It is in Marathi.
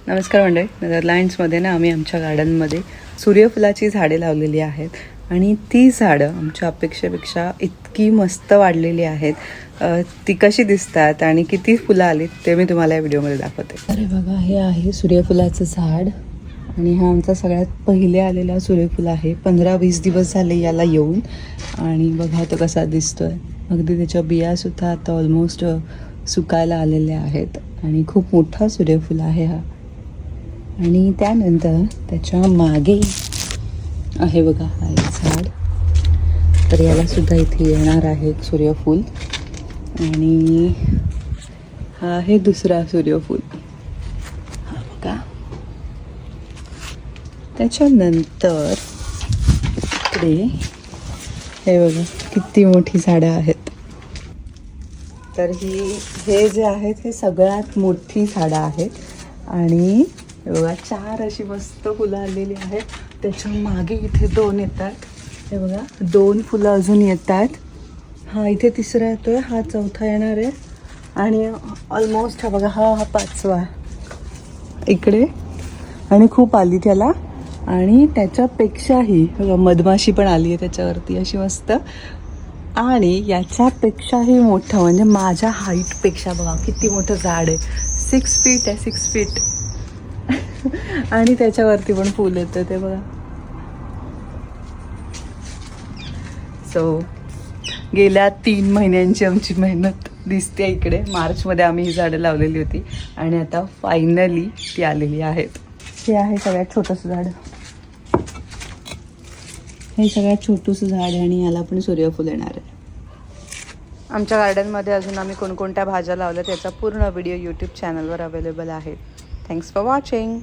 नमस्कार मंडळी. नेदरलँड्समध्ये ना आम्ही आमच्या गार्डनमध्ये सूर्यफुलाची झाडे लावलेली आहेत आणि ती झाडं आमच्या अपेक्षेपेक्षा इतकी मस्त वाढलेली आहेत. ती कशी दिसतात आणि किती फुलं आलीत ते मी तुम्हाला या व्हिडिओमध्ये दाखवते. अरे बघा, हे आहे सूर्यफुलाचं झाड आणि हा आमचा सगळ्यात पहिले आलेला सूर्यफूल आहे. 15-20 दिवस झाले याला येऊन आणि बघा तो कसा दिसतोय. अगदी त्याच्या बियासुद्धा आता ऑलमोस्ट सुकायला आलेल्या आहेत आणि खूप मोठा सूर्यफूल आहे हा. आणि त्यानंतर त्याच्या मागे आहे बघा हा एक झाड. तर यालासुद्धा इथे येणार आहे एक सूर्यफूल आणि हा आहे दुसरा सूर्यफूल. हा बघा. त्याच्यानंतर इकडे हे बघा किती मोठी झाडं आहेत. तर हे जे आहेत हे सगळ्यात मोठी झाडं आहेत आणि हे बघा 4 अशी मस्त फुलं आलेली आहेत. त्याच्या मागे इथे 2 येतात. हे बघा 2 फुलं अजून येतात. हा इथे तिसरा येतोय, हा चौथा येणार आहे आणि ऑलमोस्ट हा बघा हा 5वा इकडे. आणि खूप आली त्याला. आणि त्याच्यापेक्षाही बघा मधमाशी पण आली आहे त्याच्यावरती अशी मस्त. आणि याच्यापेक्षाही मोठं म्हणजे माझ्या हाईटपेक्षा बघा किती मोठं झाड आहे. 6 फीट आहे, 6 फीट. आणि त्याच्यावरती पण फूल येतं ते बघा. सो गेल्या 3 महिन्यांची आमची मेहनत दिसते इकडे. मार्चमध्ये आम्ही ही झाडं लावलेली होती आणि आता फायनली ती आलेली आहेत. हे आहे सगळ्यात छोटंसं झाड. हे सगळ्यात छोटंसं झाड आहे आणि याला पण सूर्यफूल येणार आहे. आमच्या गार्डनमध्ये अजून आम्ही कोणकोणत्या भाज्या लावल्या त्याचा पूर्ण व्हिडिओ यूट्यूब चॅनलवर अवेलेबल आहे. Thanks for watching.